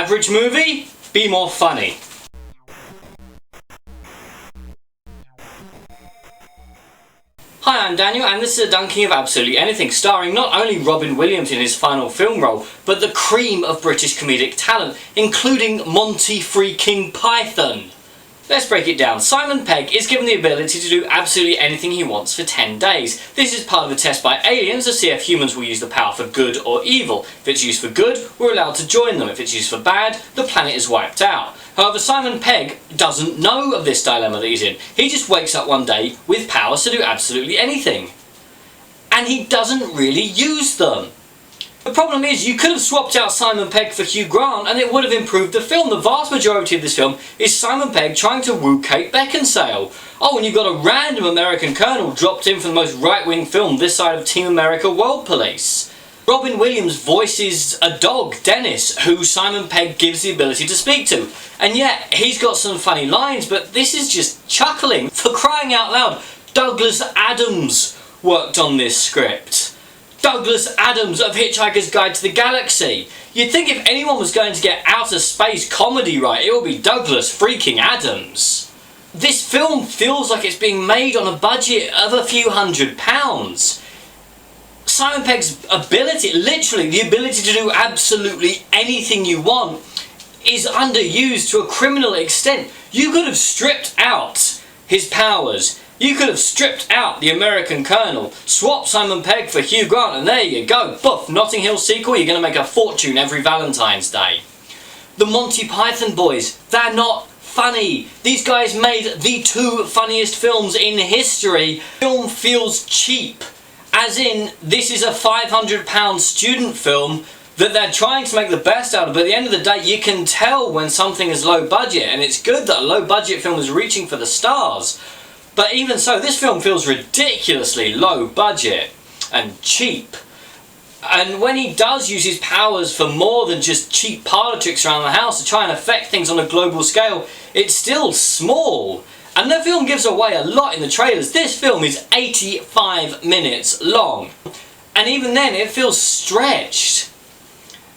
Average movie? Be more funny. Hi, I'm Daniel, and this is a dunking of absolutely anything, starring not only Robin Williams in his final film role, but the cream of British comedic talent, including Monty freaking Python. Let's break it down. Simon Pegg is given the ability to do absolutely anything he wants for 10 days. This is part of a test by aliens to see if humans will use the power for good or evil. If it's used for good, we're allowed to join them. If it's used for bad, the planet is wiped out. However, Simon Pegg doesn't know of this dilemma that he's in. He just wakes up one day with powers to do absolutely anything. And he doesn't really use them. The problem is, you could have swapped out Simon Pegg for Hugh Grant and it would have improved the film. The vast majority of this film is Simon Pegg trying to woo Kate Beckinsale. Oh, and you've got a random American colonel dropped in from the most right-wing film this side of Team America World Police. Robin Williams voices a dog, Dennis, who Simon Pegg gives the ability to speak to. And yet, he's got some funny lines, but this is just chuckling. For crying out loud, Douglas Adams worked on this script. Douglas Adams of Hitchhiker's Guide to the Galaxy. You'd think if anyone was going to get outer space comedy right, it would be Douglas freaking Adams. This film feels like it's being made on a budget of a few £100. Simon Pegg's ability, literally the ability to do absolutely anything you want, is underused to a criminal extent. You could have stripped out his powers. You could have stripped out the American colonel, swapped Simon Pegg for Hugh Grant, and there you go. Boof, Notting Hill sequel, you're going to make a fortune every Valentine's Day. The Monty Python boys, they're not funny. These guys made the two funniest films in history. The film feels cheap. As in, this is a £500 student film that they're trying to make the best out of, but at the end of the day, you can tell when something is low budget, and it's good that a low budget film is reaching for the stars. But even so, this film feels ridiculously low budget and cheap. And when he does use his powers for more than just cheap parlour tricks around the house to try and affect things on a global scale, it's still small. And the film gives away a lot in the trailers. This film is 85 minutes long. And even then, it feels stretched.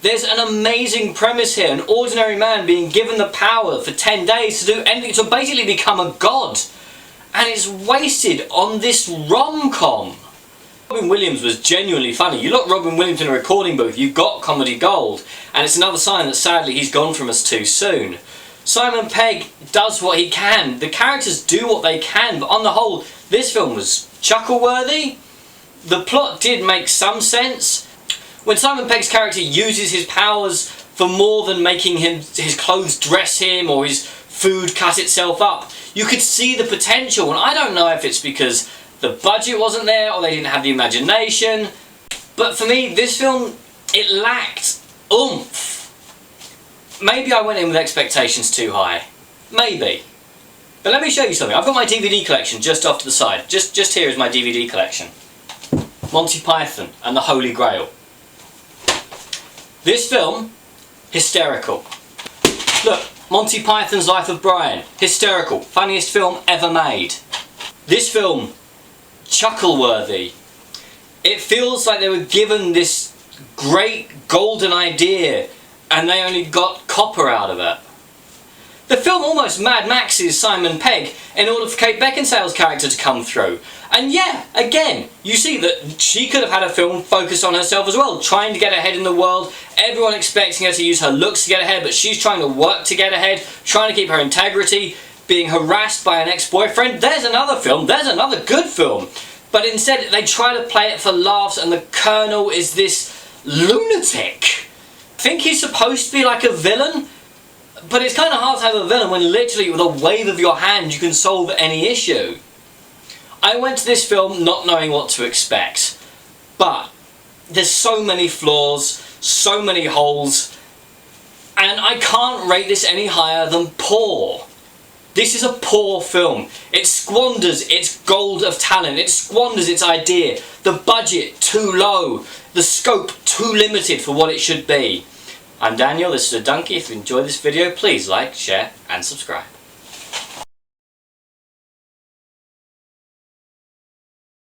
There's an amazing premise here. An ordinary man being given the power for 10 days to do anything, to basically become a god. And it's wasted on this rom-com. Robin Williams was genuinely funny. You look Robin Williams in a recording booth, you've got comedy gold. And it's another sign that sadly he's gone from us too soon. Simon Pegg does what he can. The characters do what they can, but on the whole, this film was chuckle-worthy. The plot did make some sense. When Simon Pegg's character uses his powers for more than making his clothes dress him or his food cut itself up, you could see the potential, and I don't know if it's because the budget wasn't there or they didn't have the imagination, but for me, this film, it lacked oomph. Maybe I went in with expectations too high. Maybe. But let me show you something. I've got my DVD collection just off to the side. Just here is my DVD collection. Monty Python and the Holy Grail. This film, hysterical. Look, Monty Python's Life of Brian, hysterical, funniest film ever made. This film, chuckle-worthy. It feels like they were given this great golden idea and they only got copper out of it. The film almost Mad Maxes Simon Pegg in order for Kate Beckinsale's character to come through. And yeah, again, you see that she could have had a film focused on herself as well, trying to get ahead in the world, everyone expecting her to use her looks to get ahead, but she's trying to work to get ahead, trying to keep her integrity, being harassed by an ex-boyfriend. There's another film, there's another good film. But instead, they try to play it for laughs, and the Colonel is this lunatic. I think he's supposed to be like a villain, but it's kind of hard to have a villain when literally with a wave of your hand you can solve any issue. I went to this film not knowing what to expect, but there's so many flaws, so many holes, and I can't rate this any higher than poor. This is a poor film. It squanders its gold of talent, it squanders its idea, the budget too low, the scope too limited for what it should be. I'm Daniel, this is a Donkey. If you enjoyed this video, please like, share and subscribe.